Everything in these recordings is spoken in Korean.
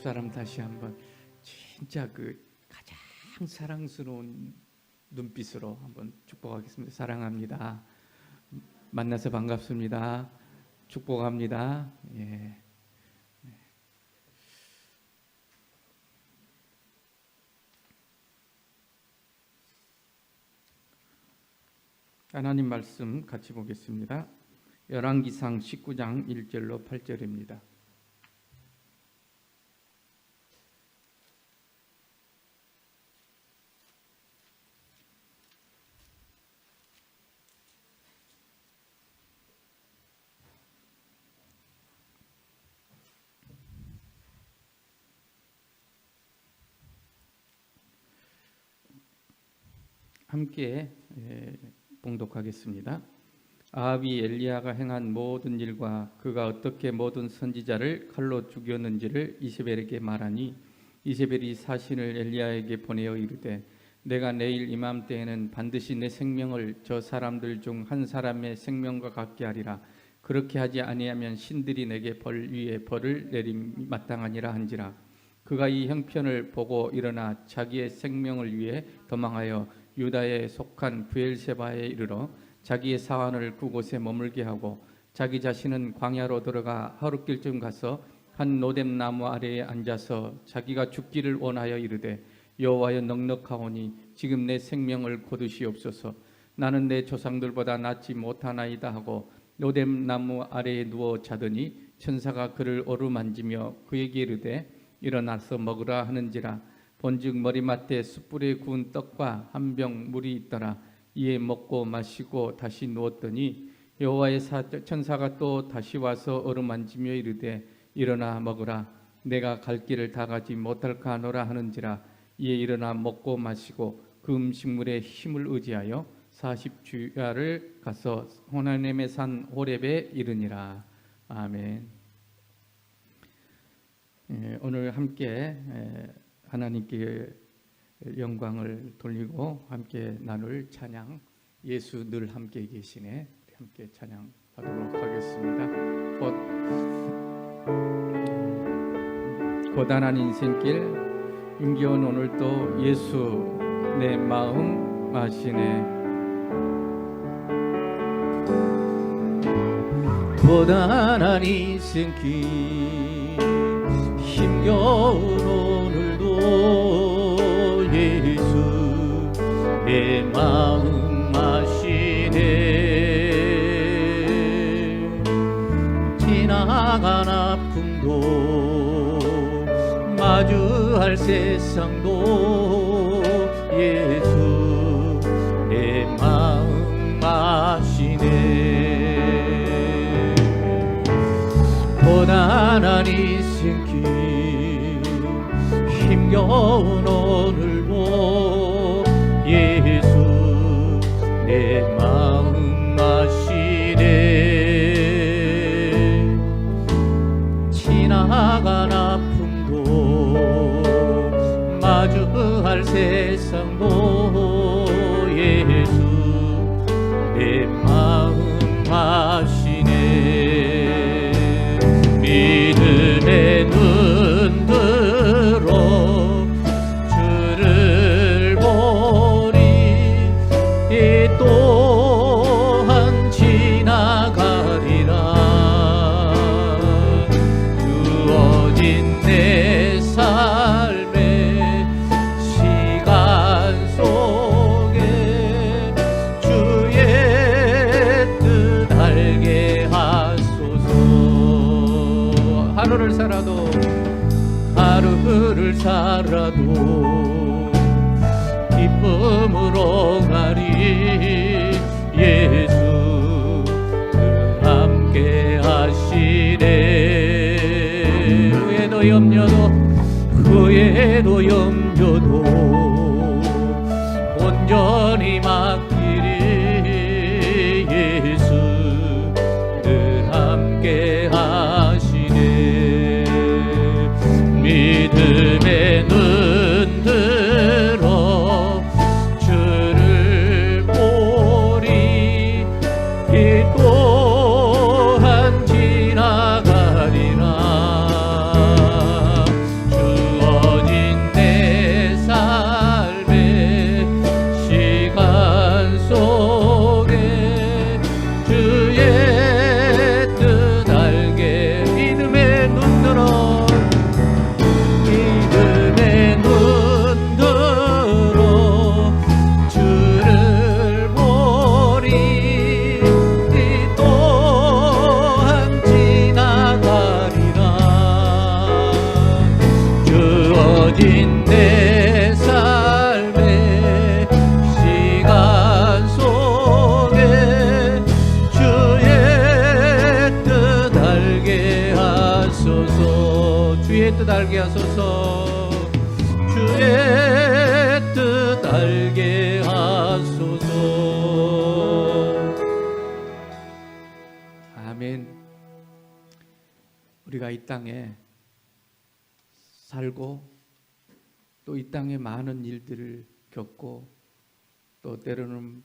사람 다시 한번 진짜 그 가장 사랑스러운 눈빛으로 한번 축복하겠습니다. 사랑합니다. 만나서 반갑습니다. 축복합니다. 예. 하나님 말씀 같이 보겠습니다. 열왕기상 19장 1절로 8절입니다. 함께 봉독하겠습니다. 아합이 엘리야가 행한 모든 일과 그가 어떻게 모든 선지자를 칼로 죽였는지를 이세벨에게 말하니 이세벨이 사신을 엘리야에게 보내어 이르되 내가 내일 이맘때에는 반드시 내 생명을 저 사람들 중 한 사람의 생명과 같게 하리라. 그렇게 하지 아니하면 신들이 내게 벌 위에 벌을 내림 마땅하니라 한지라. 그가 이 형편을 보고 일어나 자기의 생명을 위해 도망하여 유다에 속한 브엘세바에 이르러 자기의 사환을 그곳에 머물게 하고 자기 자신은 광야로 들어가 하룻길쯤 가서 한 노뎀 나무 아래에 앉아서 자기가 죽기를 원하여 이르되 여호와여 넉넉하오니 지금 내 생명을 거두시옵소서. 나는 내 조상들보다 낫지 못하나이다 하고 노뎀 나무 아래에 누워 자더니 천사가 그를 어루만지며 그에게 이르되 일어나서 먹으라 하는지라. 본즉 머리맡에 숯불에 구운 떡과 한 병 물이 있더라. 이에 먹고 마시고 다시 누웠더니 여호와의 천사가 또 다시 와서 어루만지며 이르되 일어나 먹으라. 내가 갈 길을 다 가지 못할까 하노라 하는지라. 이에 일어나 먹고 마시고 그 음식물에 힘을 의지하여 40주야를 가서 하나님의 산 호렙에 이르니라. 아멘. 오늘 함께 하나님께 영광을 돌리고 함께 나눌 찬양, 예수 늘 함께 계시네, 함께 찬양하도록 하겠습니다. 고단한 인생길 힘겨운 오늘도 예수 내 마음 아시네. 고단한 인생길 힘겨운 오늘도 예수 내 마음 아시네. 지나간 아픔도 마주할 세상도 예수 내 마음 아시네. 고단한 인생길 힘겨운 오늘도 예수 내 마음 아시네. 지나간 아픔도 마주할 세상도 예수 내 마음 아시네. 믿음의 눈 들어 주를 보리. 이 또한 지나가리라. 주어진 내 삶의 시간 속에 주의 뜻 알게 하소서. 하루를 살아도 기쁨으로 가리. 예수 늘 함께 하시네. 후회도 염려도 온전히 맡기리. 예수 늘 함께 하시네. 믿음의 눈 들어 주를 보리. 이 또한 지나가리라. 긴 내 삶의 시간 속에 주의 뜻 알게 하소서. 주의 뜻 알게 하소서. 주의 뜻 알게 하소서. 아멘. 우리가 이 땅에 살고 또 이 땅에 많은 일들을 겪고 또 때로는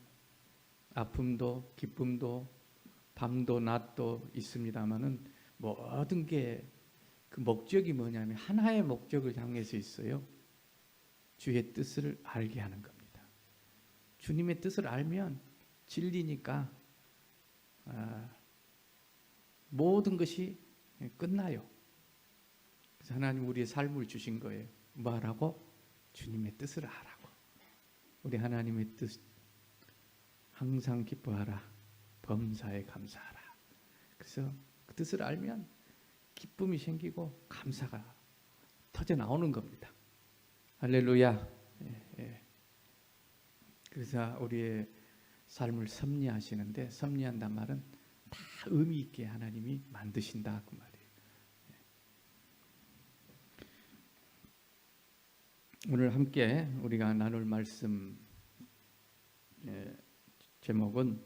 아픔도 기쁨도 밤도 낮도 있습니다마는 모든 게 그 목적이 뭐냐면 하나의 목적을 향해서 있어요. 주의 뜻을 알게 하는 겁니다. 주님의 뜻을 알면 진리니까 모든 것이 끝나요. 그래서 하나님 우리의 삶을 주신 거예요. 뭐 하라고? 주님의 뜻을 하라고. 우리 하나님의 뜻 항상 기뻐하라. 범사에 감사하라. 그래서 그 뜻을 알면 기쁨이 생기고 감사가 터져 나오는 겁니다. 할렐루야. 그래서 우리의 삶을 섭리하시는데, 섭리한단 말은 다 의미 있게 하나님이 만드신다 그 말이에요. 오늘 함께 우리가 나눌 말씀 제목은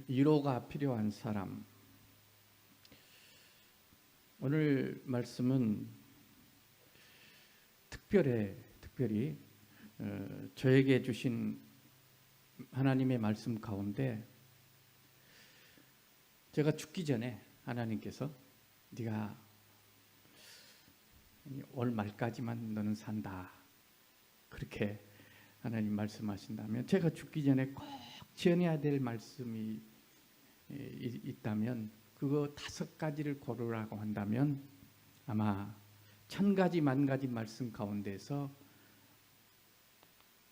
위로가 필요한 사람. 오늘 말씀은 특별히 저에게 주신 하나님의 말씀 가운데, 제가 죽기 전에 하나님께서 네가 올 말까지만 너는 산다, 그렇게 하나님 말씀하신다면, 제가 죽기 전에 꼭 지어내야 될 말씀이 있다면 그거 5가지를 고르라고 한다면 아마 1000가지 만가지 말씀 가운데서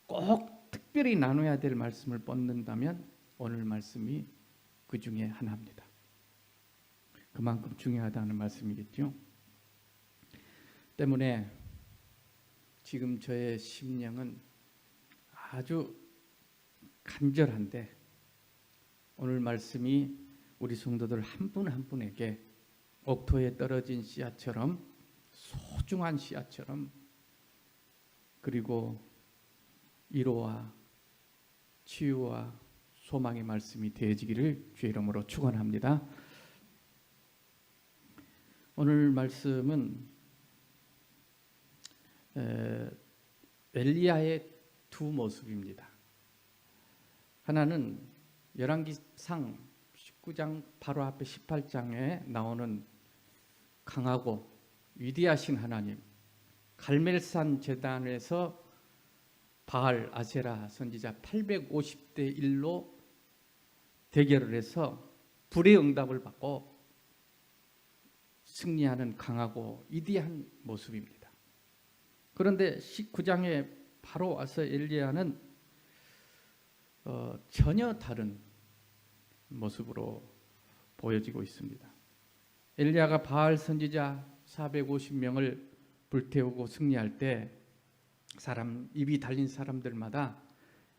꼭 특별히 나눠야 될 말씀을 뽑는다면 오늘 말씀이 그 중에 하나입니다. 그만큼 중요하다는 말씀이겠죠. 때문에 지금 저의 심령은 아주 간절한데, 오늘 말씀이 우리 성도들 한 분 한 분에게 옥토에 떨어진 씨앗처럼, 소중한 씨앗처럼, 그리고 위로와 치유와 소망의 말씀이 되어지기를 주의 이름으로 축원합니다. 오늘 말씀은 엘리야의 두 모습입니다. 하나는 열왕기상 19장 바로 앞에 18장에 나오는 강하고 위대하신 하나님, 갈멜산 제단에서 바알 아세라 선지자 850대 1로 대결을 해서 불의 응답을 받고 승리하는 강하고 위대한 모습입니다. 그런데 19장에 바로 와서 엘리야는 전혀 다른 모습으로 보여지고 있습니다. 엘리야가 바알 선지자 450명을 불태우고 승리할 때 입이 달린 사람들마다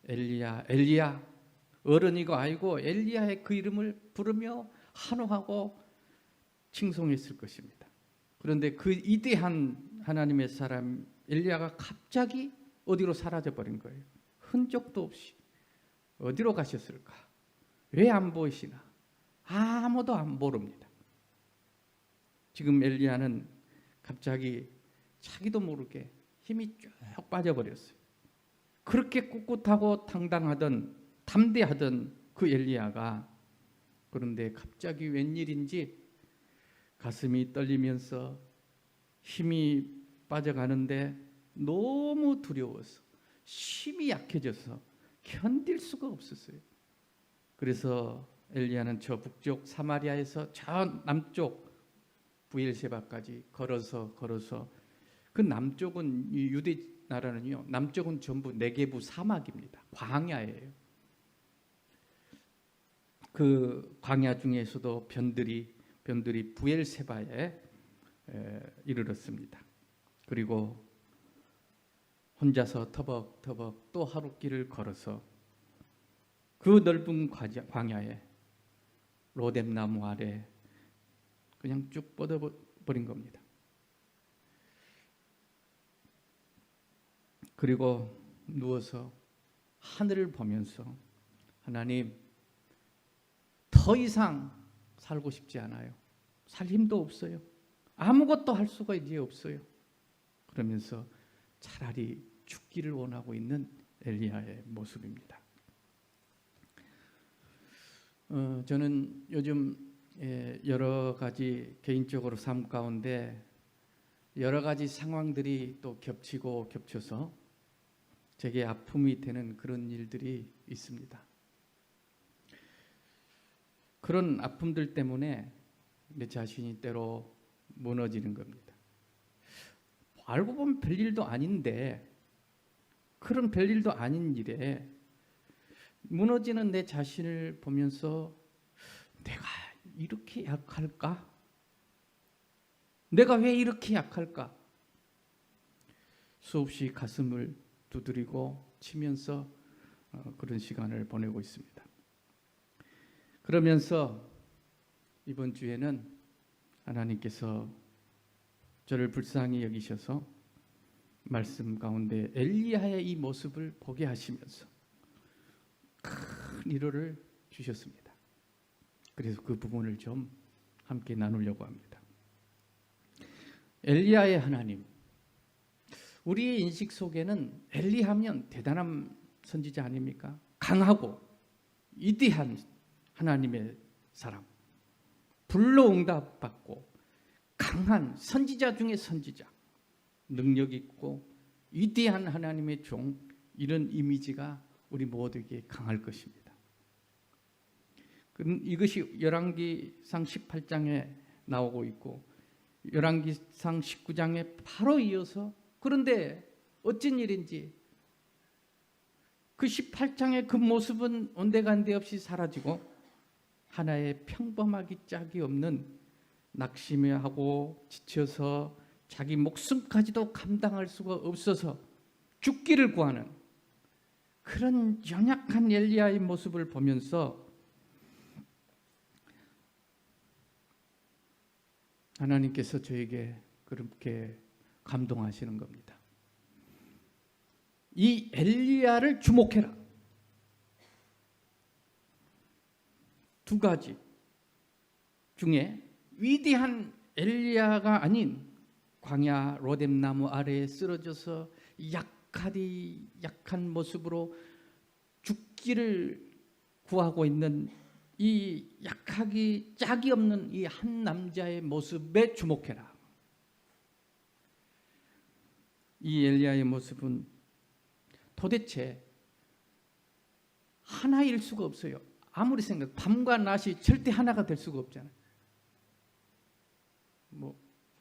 엘리야, 엘리야, 어른이고 아이고 엘리야의 그 이름을 부르며 환호하고 칭송했을 것입니다. 그런데 그 위대한 하나님의 사람 엘리야가 갑자기 어디로 사라져 버린 거예요. 흔적도 없이. 어디로 가셨을까? 왜 안 보이시나? 아무도 안 모릅니다. 지금 엘리야는 갑자기 자기도 모르게 힘이 쭉 빠져버렸어요. 그렇게 꿋꿋하고 당당하던, 담대하던 그 엘리야가, 그런데 갑자기 웬일인지 가슴이 떨리면서 힘이 빠져가는데 너무 두려워서 힘이 약해져서 견딜 수가 없었어요. 그래서 엘리야는 저 북쪽 사마리아에서 저 남쪽 부엘세바까지 걸어서 그 남쪽은 유대 나라는요, 남쪽은 전부 네게부 사막입니다. 광야예요. 그 광야 중에서도 변들이 부엘세바에 이르렀습니다. 그리고 혼자서 터벅터벅 또 하루길을 걸어서 그 넓은 광야에 로뎀나무 아래 그냥 쭉 뻗어버린 겁니다. 그리고 누워서 하늘을 보면서 하나님, 더 이상 살고 싶지 않아요. 살 힘도 없어요. 아무것도 할 수가 이제 없어요. 그러면서 차라리 죽기를 원하고 있는 엘리야의 모습입니다. 저는 요즘 여러 가지 개인적으로 삶 가운데 여러 가지 상황들이 또 겹치고 겹쳐서 제게 아픔이 되는 그런 일들이 있습니다. 그런 아픔들 때문에 내 자신이 때로 무너지는 겁니다. 알고 보면 별일도 아닌데 그런 별일도 아닌 일에 무너지는 내 자신을 보면서 내가 이렇게 약할까? 내가 왜 이렇게 약할까? 수없이 가슴을 두드리고 치면서 그런 시간을 보내고 있습니다. 그러면서 이번 주에는 하나님께서 저를 불쌍히 여기셔서 말씀 가운데 엘리야의 이 모습을 보게 하시면서 큰 위로를 주셨습니다. 그래서 그 부분을 좀 함께 나누려고 합니다. 엘리야의 하나님, 우리의 인식 속에는 엘리야하면 대단한 선지자 아닙니까? 강하고 위대한 하나님의 사람, 불로 응답받고 강한 선지자 중에 선지자, 능력 있고 위대한 하나님의 종, 이런 이미지가 우리 모두에게 강할 것입니다. 이것이 열왕기상 18장에 나오고 있고 열왕기상 19장에 바로 이어서, 그런데 어쩐 일인지 그 18장의 그 모습은 온데간데 없이 사라지고 하나의 평범하기 짝이 없는 낙심하고 지쳐서 자기 목숨까지도 감당할 수가 없어서 죽기를 구하는 그런 연약한 엘리야의 모습을 보면서 하나님께서 저에게 그렇게 감동하시는 겁니다. 이 엘리야를 주목해라. 두 가지 중에 위대한 엘리야가 아닌 광야 로뎀나무 아래에 쓰러져서 약한 모습으로 죽기를 구하고 있는 이 약하기 짝이 없는 이 한 남자의 모습에 주목해라. 이 엘리야의 모습은 도대체 하나일 수가 없어요. 아무리 생각, 밤과 낮이 절대 하나가 될 수가 없잖아요.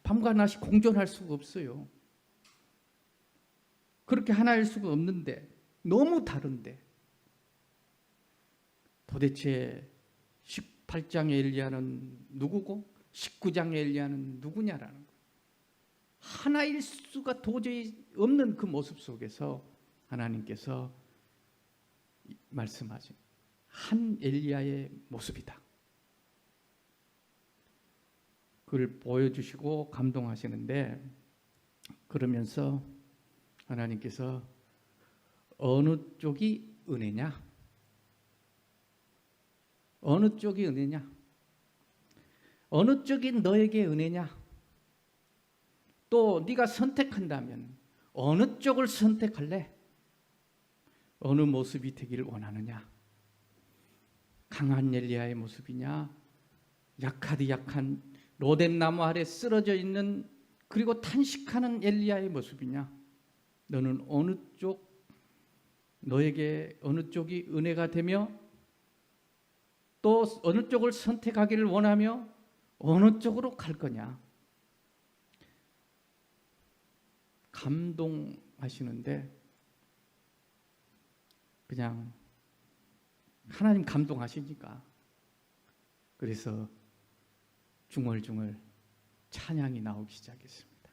밤과 낮이 공존할 수가 없어요. 그렇게 하나일 수가 없는데, 너무 다른데 도대체 18장의 엘리야는 누구고 19장의 엘리야는 누구냐라는 거예요. 하나일 수가 도저히 없는 그 모습 속에서 하나님께서 말씀하신 한 엘리야의 모습이다. 그걸 보여주시고 감동하시는데, 그러면서 하나님께서 어느 쪽이 은혜냐? 어느 쪽이 은혜냐? 어느 쪽이 너에게 은혜냐? 또 네가 선택한다면 어느 쪽을 선택할래? 어느 모습이 되기를 원하느냐? 강한 엘리야의 모습이냐? 약한 로뎀나무 아래 쓰러져 있는 그리고 탄식하는 엘리야의 모습이냐? 너는 어느 쪽, 너에게 어느 쪽이 은혜가 되며 또 어느 쪽을 선택하기를 원하며 어느 쪽으로 갈 거냐? 감동하시는데 그냥 하나님 감동하시니까 그래서 중얼중얼 찬양이 나오기 시작했습니다.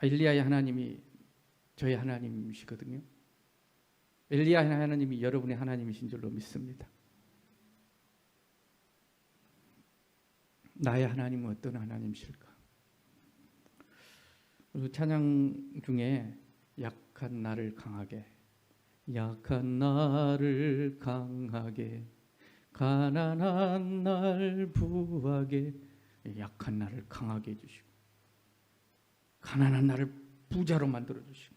엘리야의 하나님이 저의 하나님이시거든요. 엘리야의 하나님이 여러분의 하나님이신 줄로 믿습니다. 나의 하나님은 어떤 하나님이실까? 그리고 찬양 중에 약한 나를 강하게, 약한 나를 강하게, 가난한 날 부하게, 약한 나를 강하게 해주시고 가난한 나를 부자로 만들어주시고,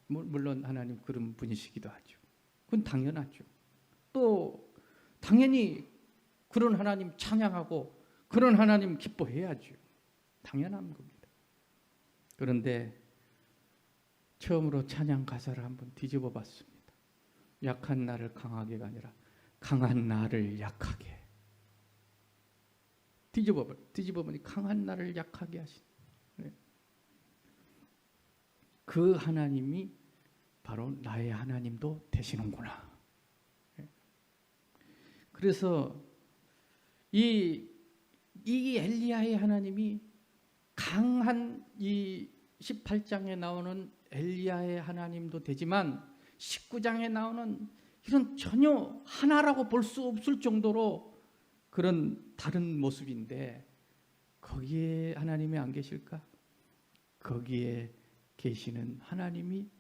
물론 하나님 그런 분이시기도 하죠. 그건 당연하죠. 또 당연히 그런 하나님 찬양하고 그런 하나님 기뻐해야죠. 당연한 겁니다. 그런데 처음으로 찬양 가사를 한번 뒤집어 봤습니다. 약한 나를 강하게가 아니라 강한 나를 약하게. 뒤집어 보니 강한 나를 약하게 하신 그 하나님이 바로 나의 하나님도 되시는구나. 그래서 이 엘리야의 하나님이 강한 이 18장에 나오는 엘리야의 하나님도 되지만 19장에 나오는 이런 전혀 하나라고 볼 수 없을 정도로 그런 다른 모습인데 거기에 하나님이 안 계실까? 거기에 계시는 하나님이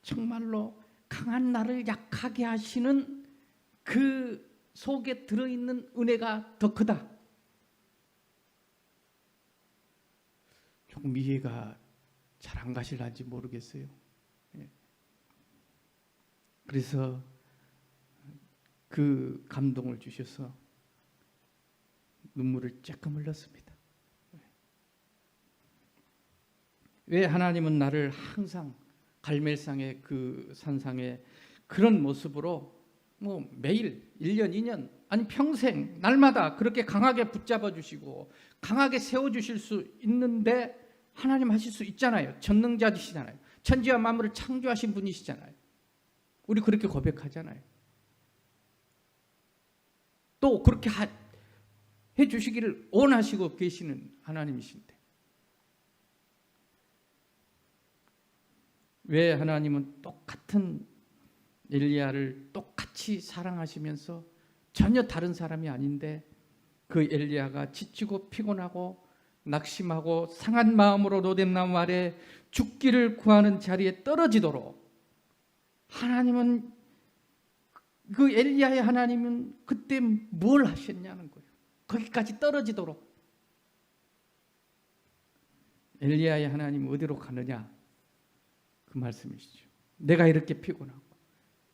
정말로 강한 나를 약하게 하시는 그 속에 들어있는 은혜가 더 크다. 조금 이해가 잘 안 가실런지 모르겠어요. 그래서 그 감동을 주셔서 눈물을 조금 흘렸습니다. 왜 하나님은 나를 항상 갈멜상의 그 산상에 그런 모습으로 매일 1년, 2년, 아니 평생 날마다 그렇게 강하게 붙잡아 주시고 강하게 세워 주실 수 있는데 하나님 하실 수 있잖아요. 전능자이시잖아요. 천지와 만물을 창조하신 분이시잖아요. 우리 그렇게 고백하잖아요. 또 그렇게 해 주시기를 원하시고 계시는 하나님이신데 왜 하나님은 똑같은 엘리야를 똑같이 사랑하시면서 전혀 다른 사람이 아닌데 그 엘리야가 지치고 피곤하고 낙심하고 상한 마음으로 로뎀나무 아래 죽기를 구하는 자리에 떨어지도록 하나님은 그 엘리야의 하나님은 그때 뭘 하셨냐는 거예요. 거기까지 떨어지도록. 엘리야의 하나님은 어디로 가느냐? 그 말씀이시죠. 내가 이렇게 피곤하고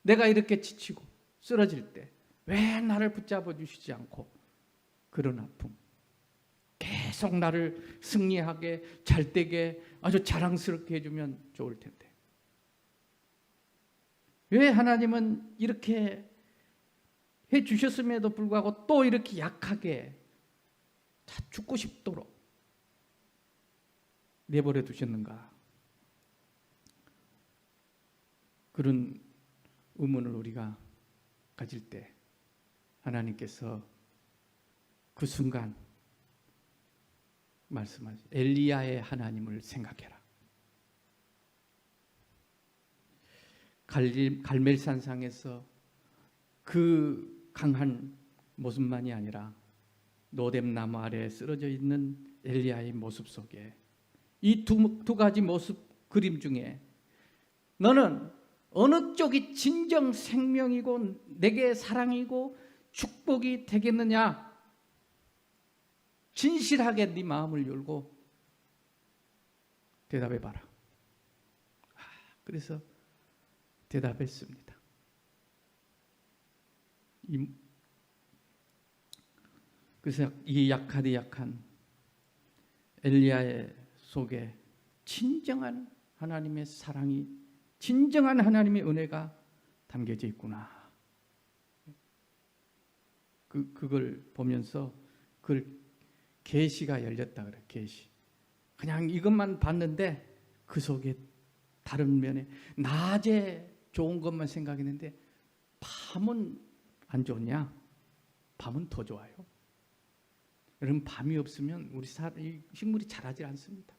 내가 이렇게 지치고 쓰러질 때 왜 나를 붙잡아 주시지 않고 그런 아픔 계속 나를 승리하게 잘되게 아주 자랑스럽게 해주면 좋을 텐데 왜 하나님은 이렇게 해주셨음에도 불구하고 또 이렇게 약하게 다 죽고 싶도록 내버려 두셨는가? 그런 의문을 우리가 가질 때 하나님께서 그 순간 말씀하시 엘리야의 하나님을 생각해라. 갈멜산상에서 그 강한 모습만이 아니라 로뎀나무 아래에 쓰러져 있는 엘리야의 모습 속에 이 두 가지 모습 그림 중에 너는 어느 쪽이 진정 생명이고 내게 사랑이고 축복이 되겠느냐? 진실하게 네 마음을 열고 대답해봐라. 그래서 대답했습니다. 그래서 이 약한 엘리야의 속에 진정한 하나님의 사랑이 진정한 하나님의 은혜가 담겨져 있구나. 그걸 보면서 그걸 계시가 열렸다 그래. 계시. 그냥 이것만 봤는데 그 속에 다른 면에 낮에 좋은 것만 생각했는데 밤은 안 좋냐? 밤은 더 좋아요. 여러분, 밤이 없으면 이 식물이 자라지 않습니다.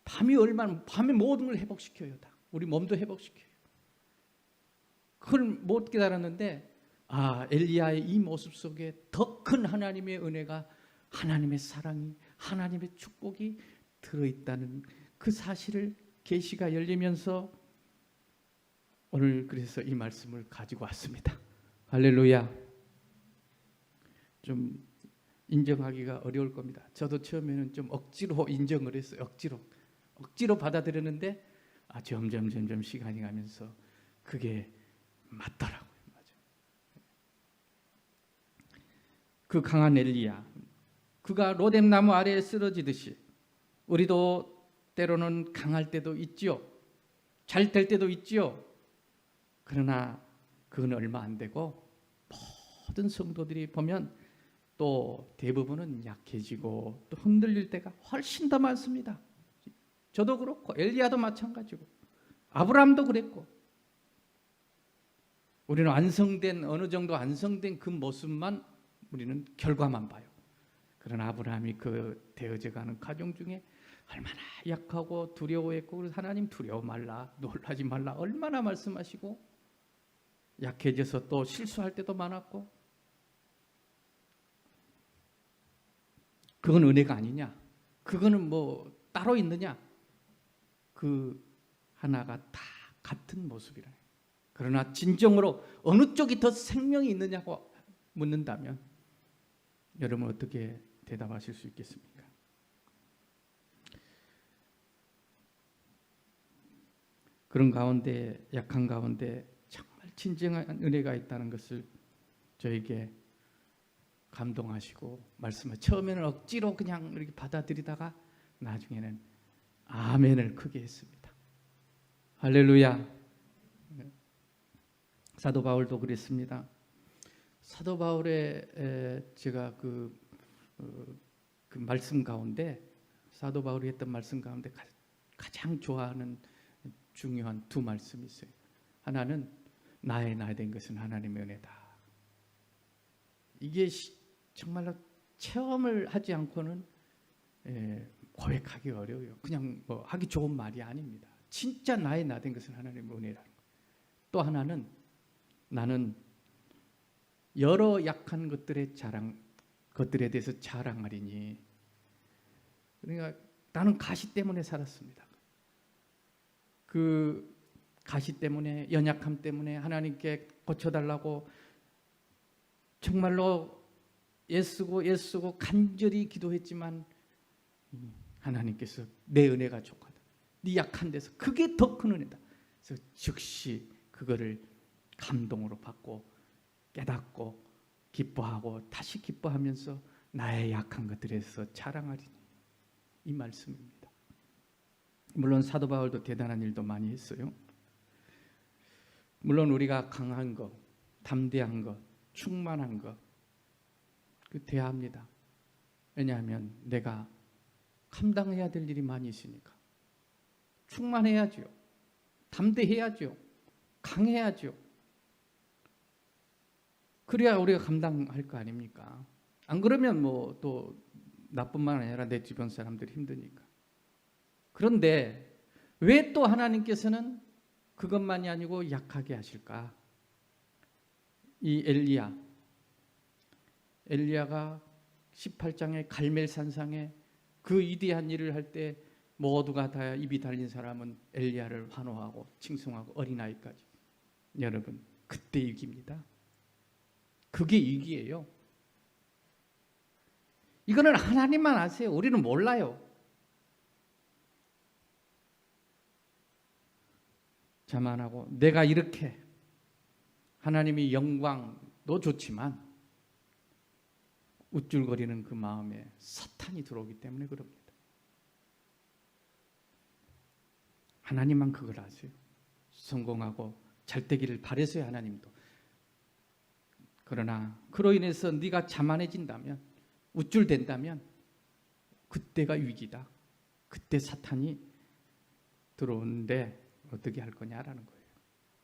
밤에 모든 걸 회복시켜요. 다. 우리 몸도 회복시켜요. 그걸 못 깨달았는데 엘리야의 이 모습 속에 더 큰 하나님의 은혜가, 하나님의 사랑이, 하나님의 축복이 들어있다는 그 사실을 계시가 열리면서 오늘 그래서 이 말씀을 가지고 왔습니다. 할렐루야. 좀 인정하기가 어려울 겁니다. 저도 처음에는 좀 억지로 인정을 했어요. 억지로 받아들였는데 점점 시간이 가면서 그게 맞더라고요. 맞아요. 그 강한 엘리야, 그가 로뎀나무 아래에 쓰러지듯이 우리도 때로는 강할 때도 있지요. 잘 될 때도 있지요. 그러나 그건 얼마 안 되고 모든 성도들이 보면 또 대부분은 약해지고 또 흔들릴 때가 훨씬 더 많습니다. 저도 그렇고 엘리야도 마찬가지고 아브라함도 그랬고, 우리는 어느 정도 완성된 그 모습만, 우리는 결과만 봐요. 그러나 아브라함이 그 되어져가는 과정 중에 얼마나 약하고 두려워했고, 그래서 하나님 두려워 말라, 놀라지 말라 얼마나 말씀하시고, 약해져서 또 실수할 때도 많았고, 그건 은혜가 아니냐? 그거는 뭐 따로 있느냐? 그 하나가 다 같은 모습이라. 그러나 진정으로 어느 쪽이 더 생명이 있느냐고 묻는다면 여러분 어떻게 대답하실 수 있겠습니까? 그런 가운데, 약한 가운데 정말 진정한 은혜가 있다는 것을 저에게 감동하시고 말씀을, 처음에는 억지로 그냥 이렇게 받아들이다가 나중에는 아멘을 크게 했습니다. 할렐루야. 사도 바울도 그랬습니다. 사도 바울의 제가 그 말씀 가운데, 사도 바울이 했던 말씀 가운데 가장 좋아하는 중요한 두 말씀이 있어요. 하나는 나의 나 된 것은 하나님의 은혜다. 이게 정말로 체험을 하지 않고는 고백하기 어려워요. 그냥 뭐 하기 좋은 말이 아닙니다. 진짜 나의 나 된 것은 하나님의 은혜라는 거. 또 하나는 나는 여러 약한 것들에 대해서 자랑하리니. 그러니까 나는 가시 때문에 살았습니다. 그 가시 때문에, 연약함 때문에 하나님께 고쳐달라고 정말로 애쓰고 간절히 기도했지만 하나님께서 내 은혜가 족하다, 네 약한 데서 그게 더 큰 은혜다. 그래서 즉시 그거를 감동으로 받고 깨닫고 기뻐하고 다시 기뻐하면서 나의 약한 것들에서 자랑하리니, 이 말씀입니다. 물론 사도 바울도 대단한 일도 많이 했어요. 물론 우리가 강한 것, 담대한 것, 충만한 것, 그 대합니다. 왜냐하면 내가 감당해야 될 일이 많이 있으니까. 충만해야죠. 담대해야죠. 강해야죠. 그래야 우리가 감당할 거 아닙니까? 안 그러면 뭐 또 나뿐만 아니라 내 주변 사람들이 힘드니까. 그런데 왜 또 하나님께서는 그것만이 아니고 약하게 하실까? 이 엘리야가 18장의 갈멜산상에 그 위대한 일을 할 때 모두가 다 입이 달린 사람은 엘리야를 환호하고 칭송하고, 어린아이까지. 여러분, 그때 위기입니다. 그게 위기예요. 이거는 하나님만 아세요. 우리는 몰라요. 자만하고 내가 이렇게, 하나님의 영광도 좋지만 우쭐거리는 그 마음에 사탄이 들어오기 때문에 그럽니다. 하나님만 그걸 아세요. 성공하고 잘 되기를 바라세요, 하나님도. 그러나 그로 인해서 네가 자만해진다면, 우쭐댄다면 그때가 위기다. 그때 사탄이 들어오는데 어떻게 할 거냐라는 거예요.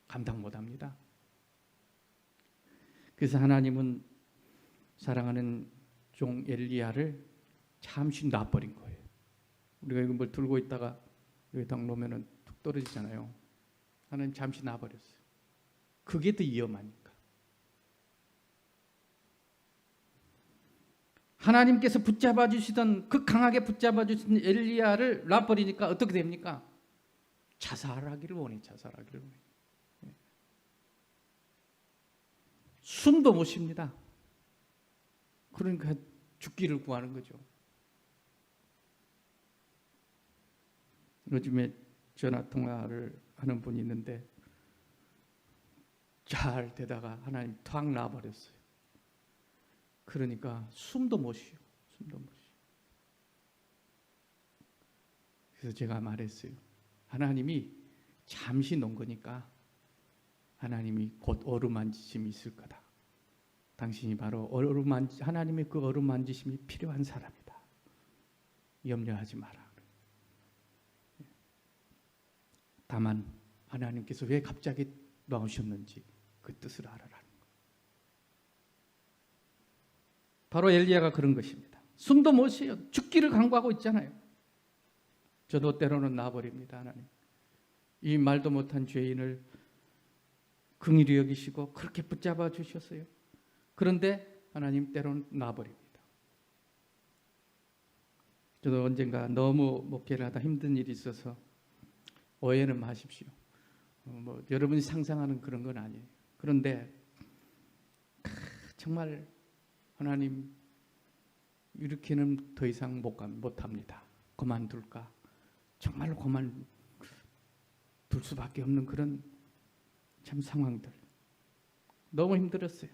감당 못합니다. 그래서 하나님은, 사랑하는 종 엘리야를 잠시 놔버린 거예요. 우리가 이거 뭘 들고 있다가 여기 딱 놓으면 툭 떨어지잖아요. 하나님 잠시 놔버렸어요. 그게 더 위험하니까. 하나님께서 붙잡아 주시던, 극강하게 붙잡아 주시던 엘리야를 놔버리니까 어떻게 됩니까? 자살하기를 원해. 자살하기를 원해. 숨도 못 쉽니다. 그러니까 죽기를 구하는 거죠. 요즘에 전화 통화를 하는 분이 있는데 잘 되다가 하나님 탁 놔버렸어요. 그러니까 숨도 못 쉬어. 숨도 못 쉬어. 그래서 제가 말했어요. 하나님이 잠시 놓은 거니까 하나님이 곧 어루만지심이 있을 거다. 당신이 바로 하나님의 그 어루만지심이 필요한 사람이다. 염려하지 마라. 다만 하나님께서 왜 갑자기 나오셨는지 그 뜻을 알아라는 거예요. 바로 엘리야가 그런 것입니다. 숨도 못 쉬어요. 죽기를 간구하고 있잖아요. 저도 때로는 놔버립니다. 하나님, 이 말도 못한 죄인을 긍휼히 여기시고 그렇게 붙잡아 주셨어요. 그런데 하나님 때로는 놔버립니다. 저도 언젠가 너무 목회를 하다 힘든 일이 있어서 오해는 마십시오. 여러분이 상상하는 그런 건 아니에요. 그런데 정말 하나님, 이렇게는 더 이상 못합니다. 그만둘까? 정말로 그만둘 수밖에 없는 그런 참 상황들. 너무 힘들었어요.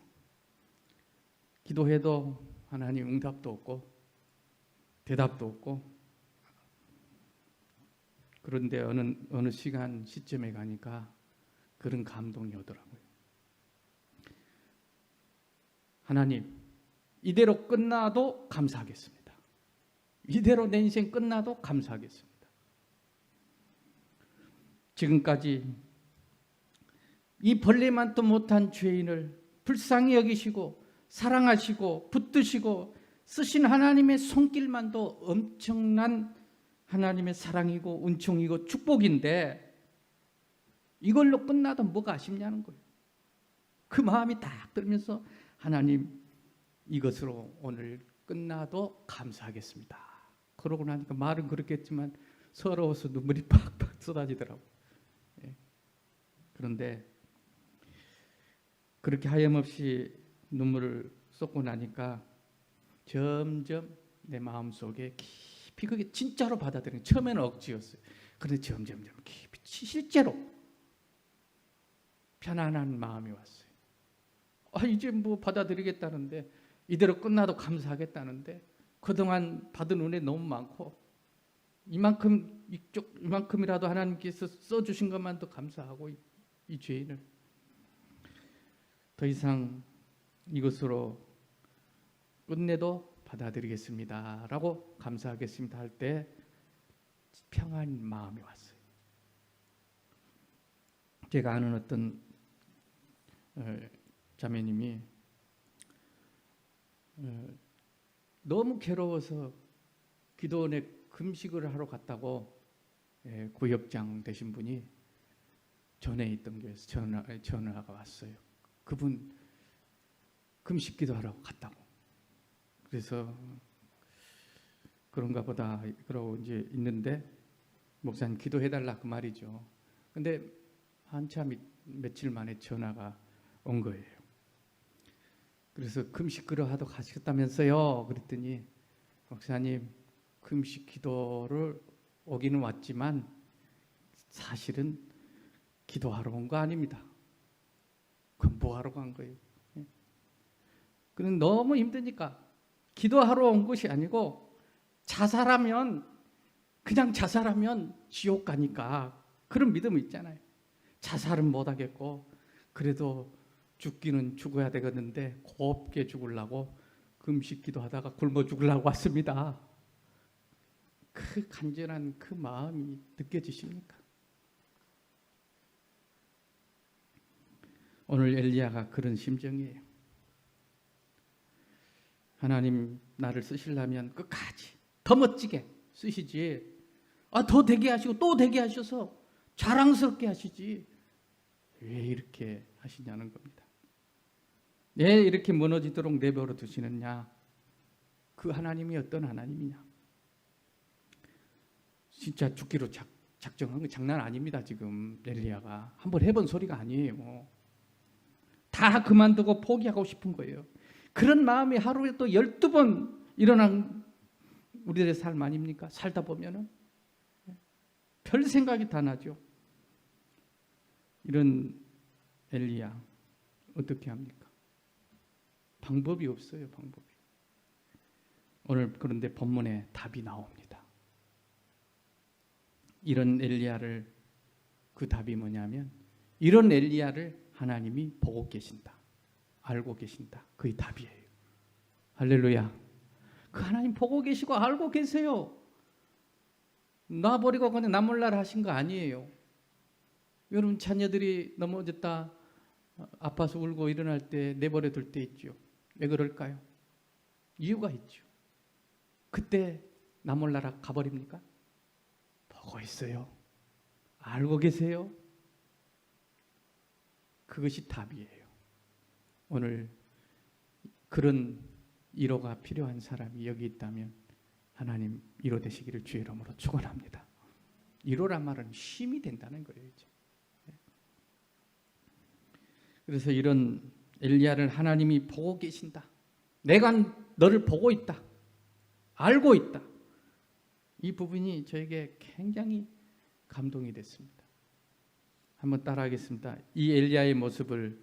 기도해도 하나님 응답도 없고 대답도 없고. 그런데 어느 시점에 가니까 그런 감동이 오더라고요. 하나님, 이대로 끝나도 감사하겠습니다. 이대로 내 인생 끝나도 감사하겠습니다. 지금까지 이 벌레만도 못한 죄인을 불쌍히 여기시고 사랑하시고 붙드시고 쓰신 하나님의 손길만도 엄청난 하나님의 사랑이고 은총이고 축복인데 이걸로 끝나도 뭐가 아쉽냐는 거예요. 그 마음이 딱 들면서 하나님, 이것으로 오늘 끝나도 감사하겠습니다. 그러고 나니까 말은 그렇게 했지만 서러워서 눈물이 팍팍 쏟아지더라고요. 그런데 그렇게 하염없이 눈물을 쏟고 나니까 점점 내 마음속에 깊이, 그게 진짜로 받아들이는, 처음에는 억지였어요. 그런데 점점 깊이 실제로 편안한 마음이 왔어요. 이제 뭐 받아들이겠다는데, 이대로 끝나도 감사하겠다는데, 그동안 받은 은혜 너무 많고 이만큼이라도 하나님께서 써주신 것만도 감사하고, 이 죄인을 더 이상 이것으로 끝내도 받아들이겠습니다 라고 감사하겠습니다 할 때 평안한 마음이 왔어요. 제가 아는 어떤 자매님이 너무 괴로워서 기도원에 금식을 하러 갔다고 구역장 되신 분이 전에 있던 교회에서 전화가 왔어요. 그분 금식 기도하러 갔다고. 그래서 그런가 보다 그러고 이제 있는데, 목사님 기도해달라 그 말이죠. 근데 한참 며칠 만에 전화가 온 거예요. 그래서 금식 기도하러 가셨다면서요. 그랬더니, 목사님, 금식 기도를 오기는 왔지만 사실은 기도하러 온 거 아닙니다. 그럼 뭐 하러 간 거예요? 그는 너무 힘드니까 기도하러 온 것이 아니고, 그냥 자살하면 지옥 가니까 그런 믿음이 있잖아요. 자살은 못 하겠고 그래도 죽기는 죽어야 되겠는데 곱게 죽으려고 금식 기도하다가 굶어 죽으려고 왔습니다. 그 간절한 그 마음이 느껴지십니까? 오늘 엘리야가 그런 심정이에요. 하나님 나를 쓰시려면 끝까지 더 멋지게 쓰시지, 더 되게 하시고 또 되게 하셔서 자랑스럽게 하시지 왜 이렇게 하시냐는 겁니다. 왜 이렇게 무너지도록 내버려 두시느냐? 그 하나님이 어떤 하나님이냐? 진짜 죽기로 작정한 거 장난 아닙니다. 지금 엘리야가 한번 해본 소리가 아니에요. 다 그만두고 포기하고 싶은 거예요. 그런 마음이 하루에 또 12번 일어난 우리들의 삶 아닙니까? 살다 보면은 별 생각이 다 나죠. 이런 엘리야 어떻게 합니까? 방법이 없어요. 방법이. 오늘 그런데 본문에 답이 나옵니다. 이런 엘리야를, 그 답이 뭐냐면 이런 엘리야를 하나님이 보고 계신다, 알고 계신다. 그게 답이에요. 할렐루야. 그 하나님 보고 계시고 알고 계세요. 놔버리고 그냥 나 몰라라 하신 거 아니에요. 여러분 자녀들이 넘어졌다 아파서 울고 일어날 때 내버려 둘 때 있죠. 왜 그럴까요? 이유가 있죠. 그때 나 몰라라 가버립니까? 보고 있어요. 알고 계세요. 그것이 답이에요. 오늘 그런 위로가 필요한 사람이 여기 있다면 하나님 위로 되시기를 주의 이름으로 축원합니다. 위로란 말은 힘이 된다는 거예요. 이제. 그래서 이런 엘리야를 하나님이 보고 계신다. 내가 너를 보고 있다. 알고 있다. 이 부분이 저에게 굉장히 감동이 됐습니다. 한번 따라하겠습니다. 이 엘리야의 모습을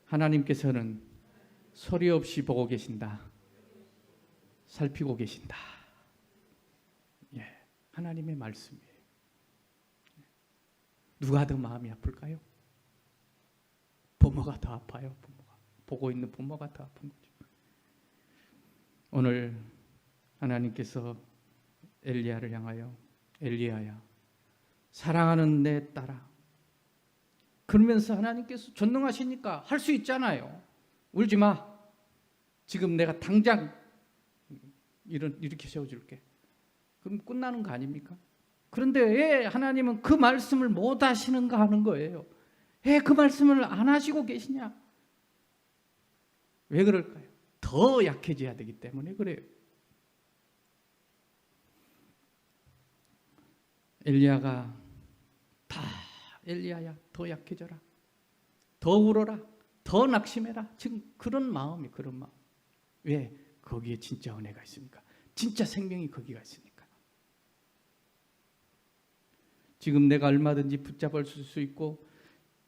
하나님께서는 소리 없이 보고 계신다. 살피고 계신다. 예, 하나님의 말씀이에요. 누가 더 마음이 아플까요? 부모가 더 아파요. 부모가. 보고 있는 부모가 더 아픈 거죠. 오늘 하나님께서 엘리야를 향하여 엘리야야 사랑하는 내 딸아, 그러면서 하나님께서 전능하시니까 할 수 있잖아요. 울지 마. 지금 내가 당장 이렇게 세워줄게. 그럼 끝나는 거 아닙니까? 그런데 왜 하나님은 그 말씀을 못 하시는가 하는 거예요. 왜 그 말씀을 안 하시고 계시냐? 왜 그럴까요? 더 약해져야 되기 때문에 그래요. 엘리야가 다 엘리야야 더 약해져라. 더 울어라. 더 낙심해라. 지금 그런 마음이 그런 마음. 왜? 거기에 진짜 은혜가 있으니까. 진짜 생명이 거기가 있으니까. 지금 내가 얼마든지 붙잡을 수 있고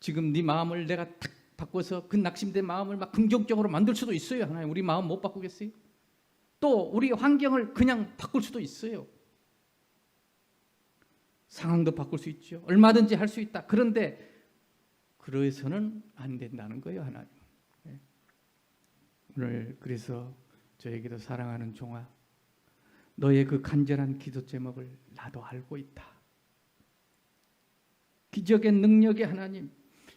지금 네 마음을 내가 탁 바꿔서 그 낙심된 마음을 막 긍정적으로 만들 수도 있어요. 하나님 우리 마음 못 바꾸겠어요? 또 우리 환경을 그냥 바꿀 수도 있어요. 상황도 바꿀 수 있죠. 얼마든지 할 수 있다. 그런데 그래서는 안 된다는 거예요. 하나님. 오늘 그래서 저에게도 사랑하는 종아, 너의 그 간절한 기도 제목을 나도 알고 있다. 기적의 능력의 하나님,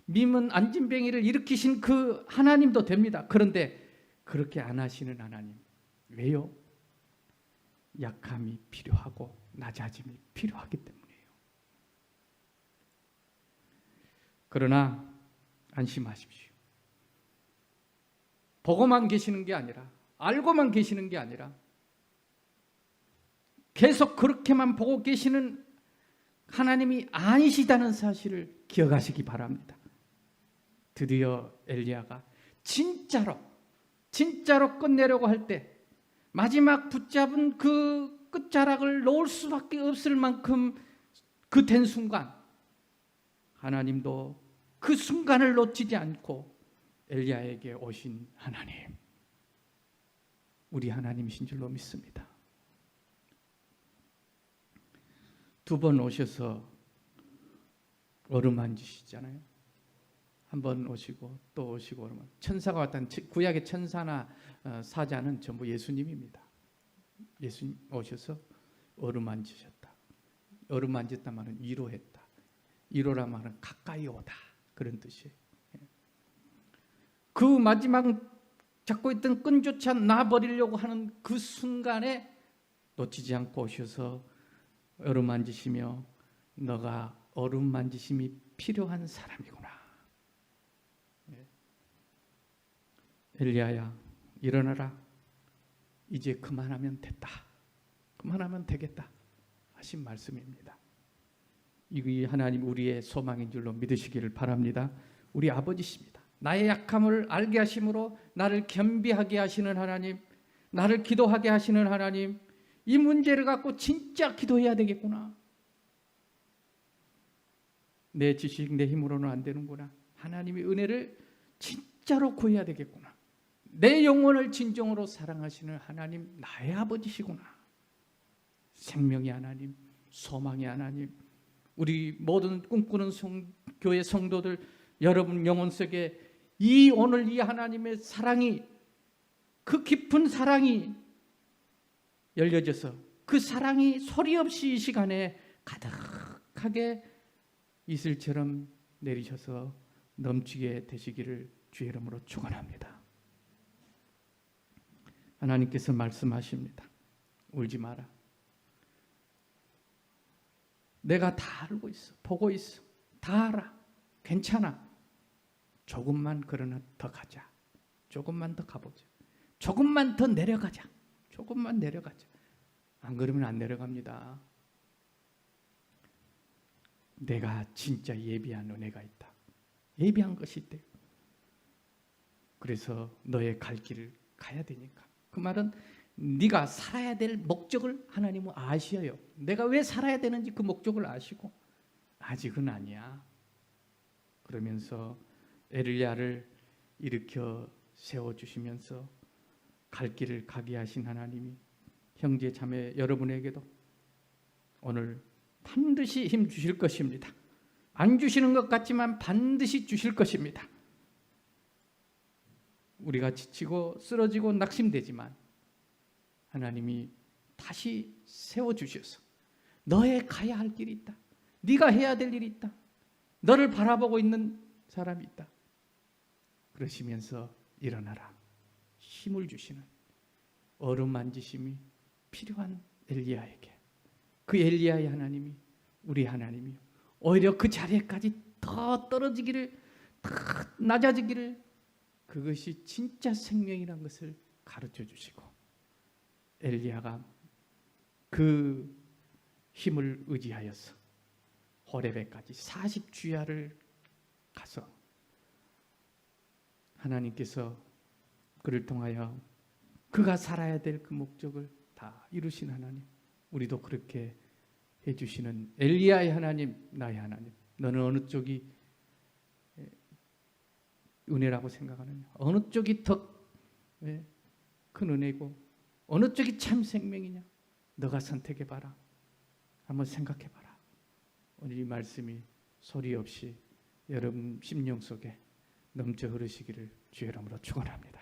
민문 안진뱅이를 일으키신 그 하나님도 됩니다. 그런데 그렇게 안 하시는 하나님. 왜요? 약함이 필요하고 낮아짐이 필요하기 때문이에요. 그러나 안심하십시오. 보고만 계시는 게 아니라, 알고만 계시는 게 아니라 계속 그렇게만 보고 계시는 하나님이 아니시다는 사실을 기억하시기 바랍니다. 드디어 엘리야가 진짜로 끝내려고 할 때 마지막 붙잡은 그 끝자락을 놓을 수밖에 없을 만큼 그 된 순간 하나님도 그 순간을 놓치지 않고 엘리야에게 오신 하나님, 우리 하나님이신 줄로 믿습니다. 2번 오셔서 어루만지시잖아요. 한 번 오시고 또 오시고 그러면 천사가 왔다는 구약의 천사나 사자는 전부 예수님입니다. 예수님 오셔서 어루만지셨다. 어루만졌다 말은 위로했다. 위로라 말은 가까이 오다. 그런 뜻이에요. 그 마지막 잡고 있던 끈조차 놔버리려고 하는 그 순간에 놓치지 않고 오셔서 어루만지시며 너가 어루만지심이 필요한 사람이구나. 엘리야야 일어나라. 이제 그만하면 됐다. 그만하면 되겠다 하신 말씀입니다. 이 하나님 우리의 소망인 줄로 믿으시기를 바랍니다. 우리 아버지십니다. 나의 약함을 알게 하심으로 나를 겸비하게 하시는 하나님, 나를 기도하게 하시는 하나님, 이 문제를 갖고 진짜 기도해야 되겠구나. 내 지식, 내 힘으로는 안 되는구나. 하나님의 은혜를 진짜로 구해야 되겠구나. 내 영혼을 진정으로 사랑하시는 하나님, 나의 아버지시구나. 생명의 하나님, 소망의 하나님, 우리 모든 꿈꾸는 교회 성도들 여러분 영혼 속에 이 오늘 이 하나님의 사랑이, 그 깊은 사랑이 열려져서 그 사랑이 소리 없이 이 시간에 가득하게 이슬처럼 내리셔서 넘치게 되시기를 주의 이름으로 축원합니다. 하나님께서 말씀하십니다. 울지 마라. 내가 다 알고 있어. 보고 있어. 다 알아. 괜찮아. 조금만 그러나 더 가자. 조금만 더 가보자. 조금만 더 내려가자. 조금만 내려가자. 안 그러면 안 내려갑니다. 내가 진짜 예비한 은혜가 있다. 예비한 것이 있대. 그래서 너의 갈 길을 가야 되니까. 그 말은 네가 살아야 될 목적을 하나님은 아셔요. 내가 왜 살아야 되는지 그 목적을 아시고 아직은 아니야. 그러면서 엘리야를 일으켜 세워주시면서 갈 길을 가게 하신 하나님이 형제 자매 여러분에게도 오늘 반드시 힘 주실 것입니다. 안 주시는 것 같지만 반드시 주실 것입니다. 우리가 지치고 쓰러지고 낙심되지만 하나님이 다시 세워주셔서 너의 가야 할 길이 있다. 네가 해야 될 일이 있다. 너를 바라보고 있는 사람이 있다. 그러시면서 일어나라. 힘을 주시는 어루만지심이 필요한 엘리야에게 그 엘리야의 하나님이 우리 하나님이요. 오히려 그 자리에까지 더 떨어지기를 더 낮아지기를 그것이 진짜 생명이라는 것을 가르쳐 주시고 엘리야가 그 힘을 의지하여서 호레베까지 40주야를 가서 하나님께서 그를 통하여 그가 살아야 될 그 목적을 다 이루신 하나님, 우리도 그렇게 해주시는 엘리야의 하나님, 나의 하나님, 너는 어느 쪽이 은혜라고 생각하느냐? 어느 쪽이 더 큰 은혜고 어느 쪽이 참 생명이냐? 너가 선택해봐라. 한번 생각해봐라. 오늘 이 말씀이 소리 없이 여러분 심령 속에 넘쳐 흐르시기를 주의 이름으로 축원합니다.